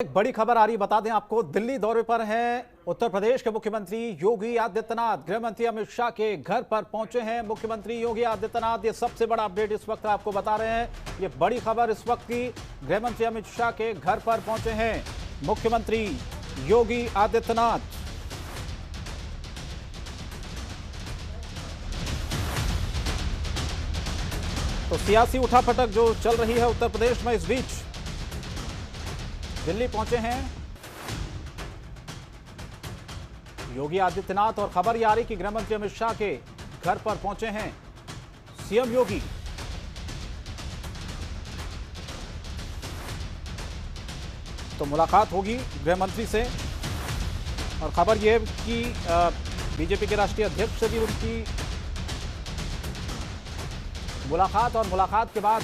एक बड़ी खबर आ रही, बता दें आपको। दिल्ली दौरे पर हैं उत्तर प्रदेश के मुख्यमंत्री योगी आदित्यनाथ। गृह मंत्री अमित शाह के घर पर पहुंचे हैं मुख्यमंत्री योगी आदित्यनाथ। ये सबसे बड़ा अपडेट इस वक्त आपको बता रहे हैं। ये बड़ी खबर इस वक्त की, गृह मंत्री अमित शाह के घर पर पहुंचे हैं मुख्यमंत्री योगी आदित्यनाथ। तो सियासी उठापटक जो चल रही है उत्तर प्रदेश में, इस बीच दिल्ली पहुंचे हैं योगी आदित्यनाथ और खबर यह आ रही कि गृह मंत्री अमित शाह के घर पर पहुंचे हैं सीएम योगी। तो मुलाकात होगी गृह मंत्री से, और खबर यह कि बीजेपी के राष्ट्रीय अध्यक्ष से भी उनकी मुलाकात, और मुलाकात के बाद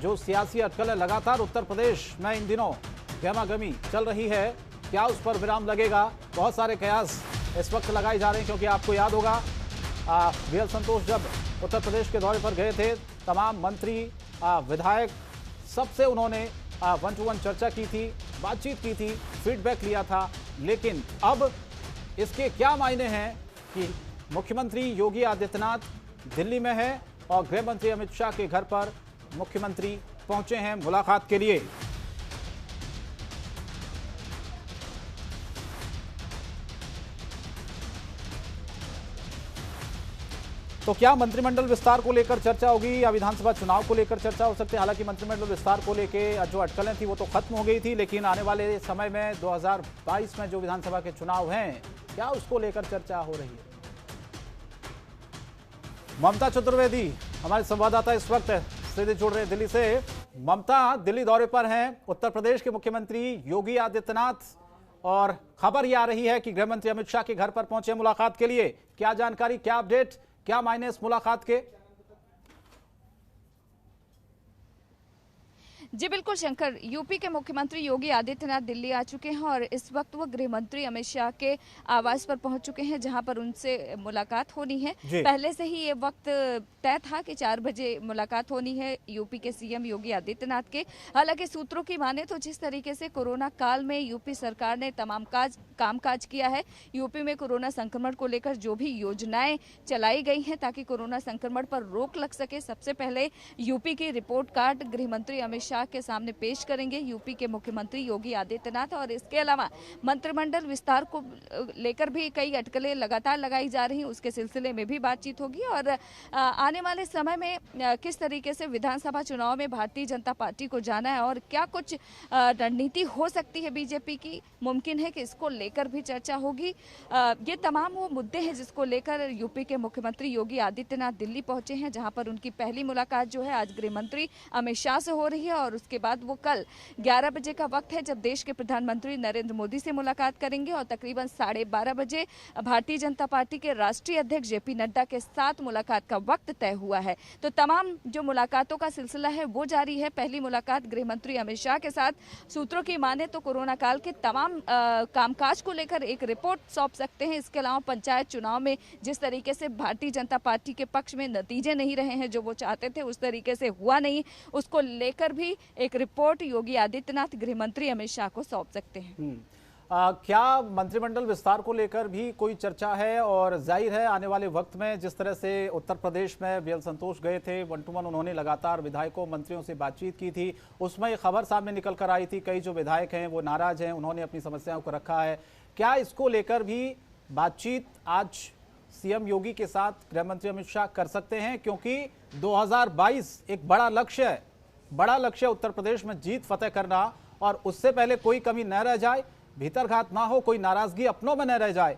जो सियासी अटकलें लगातार उत्तर प्रदेश में इन दिनों गहमागहमी चल रही है, क्या उस पर विराम लगेगा? बहुत सारे कयास इस वक्त लगाए जा रहे हैं, क्योंकि आपको याद होगा बीएल संतोष जब उत्तर प्रदेश के दौरे पर गए थे, तमाम मंत्री विधायक सबसे उन्होंने 1-to-1 चर्चा की थी, बातचीत की थी, फीडबैक लिया था। लेकिन अब इसके क्या मायने हैं कि मुख्यमंत्री योगी आदित्यनाथ दिल्ली में है और गृह मंत्री अमित शाह के घर पर मुख्यमंत्री पहुंचे हैं मुलाकात के लिए। तो क्या मंत्रिमंडल विस्तार को लेकर चर्चा होगी या विधानसभा चुनाव को लेकर चर्चा हो सकती है? हालांकि मंत्रिमंडल विस्तार को लेकर जो अटकलें थी वो तो खत्म हो गई थी, लेकिन आने वाले समय में 2022 में जो विधानसभा के चुनाव हैं, क्या उसको लेकर चर्चा हो रही है? ममता चतुर्वेदी हमारे संवाददाता इस वक्त सीधे जुड़ रहे दिल्ली से। ममता, दिल्ली दौरे पर हैं उत्तर प्रदेश के मुख्यमंत्री योगी आदित्यनाथ, और खबर यह आ रही है कि गृह मंत्री अमित शाह के घर पर पहुंचे मुलाकात के लिए। क्या जानकारी, क्या अपडेट, क्या मायने इस मुलाकात के? जी बिल्कुल शंकर, यूपी के मुख्यमंत्री योगी आदित्यनाथ दिल्ली आ चुके हैं और इस वक्त वो गृह मंत्री अमित शाह के आवास पर पहुंच चुके हैं, जहां पर उनसे मुलाकात होनी है। पहले से ही ये वक्त तय था कि 4 बजे मुलाकात होनी है यूपी के सीएम योगी आदित्यनाथ के। हालांकि सूत्रों की माने तो जिस तरीके से कोरोना काल में यूपी सरकार ने तमाम कामकाज किया है, यूपी में कोरोना संक्रमण को लेकर जो भी योजनाएं चलाई गई हैं ताकि कोरोना संक्रमण पर रोक लग सके, सबसे पहले यूपी की रिपोर्ट कार्ड गृह मंत्री अमित शाह के सामने पेश करेंगे यूपी के मुख्यमंत्री योगी आदित्यनाथ। और इसके अलावा मंत्रिमंडल विस्तार को लेकर भी कई अटकलें लगातार लगाई जा रही हैं, उसके सिलसिले में भी बातचीत होगी। और आने वाले समय में किस तरीके से विधानसभा चुनाव में भारतीय जनता पार्टी को जाना है और क्या कुछ रणनीति हो सकती है बीजेपी की, मुमकिन है कि इसको लेकर भी चर्चा होगी। ये तमाम वो मुद्दे हैं जिसको लेकर यूपी के मुख्यमंत्री योगी आदित्यनाथ दिल्ली पहुंचे हैं, जहां पर उनकी पहली मुलाकात जो है आज गृह मंत्री अमित शाह से हो रही है। और उसके बाद वो कल 11 बजे का वक्त है जब देश के प्रधानमंत्री नरेंद्र मोदी से मुलाकात करेंगे, और तकरीबन 12:30 बजे भारतीय जनता पार्टी के राष्ट्रीय अध्यक्ष जेपी नड्डा के साथ मुलाकात का वक्त तय हुआ है। तो तमाम जो मुलाकातों का सिलसिला है वो जारी है। पहली मुलाकात गृह मंत्री अमित शाह के साथ, सूत्रों की माने तो कोरोना काल के तमाम कामकाज को लेकर एक रिपोर्ट सौंप सकते हैं। इसके अलावा पंचायत चुनाव में जिस तरीके से भारतीय जनता पार्टी के पक्ष में नतीजे नहीं रहे हैं, जो वो चाहते थे उस तरीके से हुआ नहीं, उसको लेकर भी एक रिपोर्ट योगी आदित्यनाथ गृह मंत्री अमित शाह को सौंप सकते हैं। क्या मंत्रिमंडल विस्तार को लेकर भी कोई चर्चा है? और जाहिर है आने वाले वक्त में जिस तरह से उत्तर प्रदेश में बीएल संतोष गए थे, 1-to-1 उन्होंने लगातार विधायकों मंत्रियों से बातचीत की थी, उसमें ये खबर सामने निकल कर आई थी कई जो विधायक हैं वो नाराज हैं, उन्होंने अपनी समस्याओं को रखा है। क्या इसको लेकर भी बातचीत आज सीएम योगी के साथ गृह मंत्री अमित शाह कर सकते हैं? क्योंकि 2022 एक बड़ा लक्ष्य है उत्तर प्रदेश में जीत फतेह करना, और उससे पहले कोई कमी न रह जाए, भीतरघात ना हो, कोई नाराजगी अपनों में न रह जाए।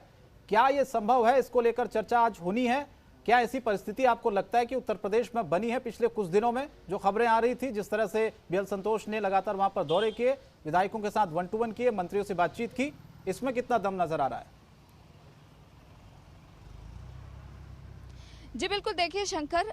क्या यह संभव है? इसको लेकर चर्चा आज होनी है। क्या ऐसी परिस्थिति आपको लगता है कि उत्तर प्रदेश में बनी है पिछले कुछ दिनों में? जो खबरें आ रही थी, जिस तरह से बीएल संतोष ने लगातार वहां पर दौरे किए, विधायकों के साथ 1-to-1 किए, मंत्रियों से बातचीत की, इसमें कितना दम नजर आ रहा है? जी बिल्कुल, देखिए शंकर,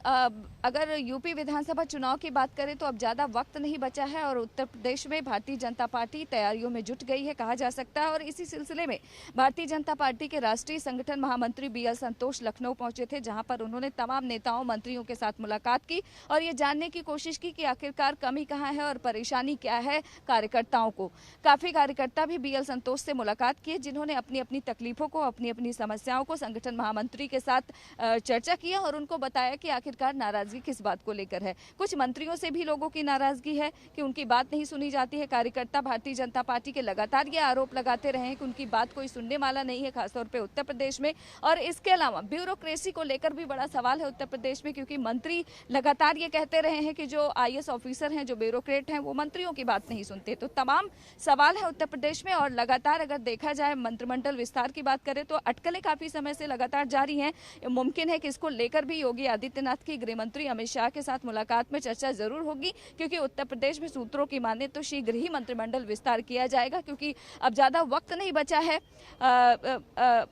अगर यूपी विधानसभा चुनाव की बात करें तो अब ज़्यादा वक्त नहीं बचा है और उत्तर प्रदेश में भारतीय जनता पार्टी तैयारियों में जुट गई है, कहा जा सकता है। और इसी सिलसिले में भारतीय जनता पार्टी के राष्ट्रीय संगठन महामंत्री BL संतोष लखनऊ पहुंचे थे, जहां पर उन्होंने तमाम नेताओं मंत्रियों के साथ मुलाकात की और ये जानने की कोशिश की कि आखिरकार कमी कहाँ है और परेशानी क्या है कार्यकर्ताओं को। काफ़ी कार्यकर्ता भी BL संतोष से मुलाकात किए, जिन्होंने अपनी अपनी तकलीफों को, अपनी अपनी समस्याओं को संगठन महामंत्री के साथ चर्चा की और उनको बताया कि आखिरकार नाराजगी किस बात को लेकर है। कुछ मंत्रियों से भी लोगों की नाराजगी है कि उनकी बात नहीं सुनी जाती है। कार्यकर्ता भारतीय जनता पार्टी के लगातार ये आरोप लगाते रहे हैं कि उनकी बात कोई सुनने वाला नहीं है, खासतौर पे उत्तर प्रदेश में। और इसके अलावा ब्यूरोक्रेसी को लेकर भी बड़ा सवाल है उत्तर प्रदेश में, क्योंकि मंत्री लगातार ये कहते रहे हैं कि जो IAS ऑफिसर हैं, जो ब्यूरोक्रेट हैं, वो मंत्रियों की बात नहीं सुनते। तो तमाम सवाल है उत्तर प्रदेश में। और लगातार अगर देखा जाए मंत्रिमंडल विस्तार की बात करें तो अटकलें काफी समय से लगातार जारी हैं। मुमकिन है कि इसको लेकर भी योगी आदित्यनाथ की गृह मंत्री अमित शाह के साथ मुलाकात में चर्चा जरूर होगी, क्योंकि उत्तर प्रदेश में सूत्रों की माने तो शीघ्र ही मंत्रिमंडल विस्तार किया जाएगा, क्योंकि अब ज्यादा वक्त नहीं बचा है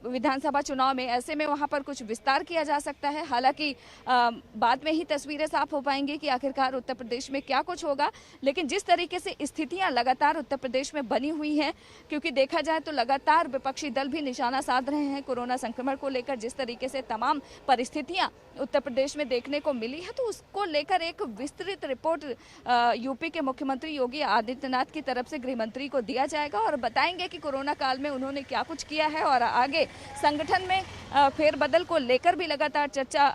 विधानसभा चुनाव में। ऐसे में वहां पर कुछ विस्तार किया जा सकता है। हालांकि बाद में ही तस्वीरें साफ हो पाएंगी कि आखिरकार उत्तर प्रदेश में क्या कुछ होगा। लेकिन जिस तरीके से स्थितियां लगातार उत्तर प्रदेश में बनी हुई हैं, क्योंकि देखा जाए तो लगातार विपक्षी दल भी निशाना साध रहे हैं कोरोना संक्रमण को लेकर, जिस तरीके से तमाम परिस्थितियां उत्तर प्रदेश में देखने को मिली है, तो उसको लेकर एक विस्तृत रिपोर्ट यूपी के मुख्यमंत्री योगी आदित्यनाथ की तरफ से गृह मंत्री को दिया जाएगा और बताएंगे कि कोरोना काल में उन्होंने क्या कुछ किया है। और आगे संगठन में फेरबदल को लेकर भी लगातार चर्चा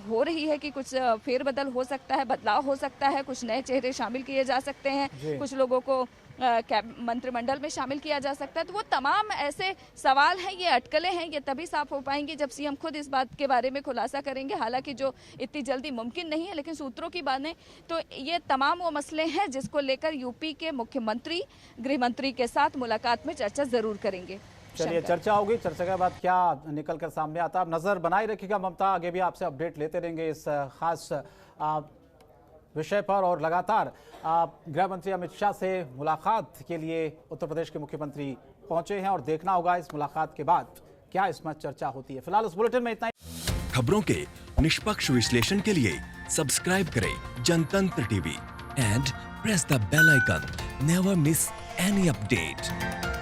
हो रही है कि कुछ फेरबदल हो सकता है, बदलाव हो सकता है, कुछ नए चेहरे शामिल किए जा सकते हैं, कुछ लोगों को मंत्रिमंडल में शामिल किया जा सकता है। तो वो तमाम ऐसे सवाल हैं, ये अटकलें हैं, ये तभी साफ हो पाएंगी जब सीएम खुद इस बात के बारे में खुलासा करेंगे। हालांकि जो इतनी जल्दी मुमकिन नहीं है, लेकिन सूत्रों की बातें तो ये तमाम वो मसले हैं जिसको लेकर यूपी के मुख्यमंत्री गृह मंत्री के साथ मुलाकात में चर्चा जरूर करेंगे। चलिए, चर्चा होगी, चर्चा के बाद क्या निकल कर सामने आता है। आप नजर बनाए रखिएगा ममता, आगे भी आपसे अपडेट लेते रहेंगे इस खास विषय पर। और लगातार गृह मंत्री अमित शाह से मुलाकात के लिए उत्तर प्रदेश के मुख्यमंत्री पहुंचे हैं और देखना होगा इस मुलाकात के बाद क्या इसमें चर्चा होती है। फिलहाल इस बुलेटिन में इतना ही। खबरों के निष्पक्ष विश्लेषण के लिए सब्सक्राइब करें Jantantra TV and press the bell icon. Never miss any update.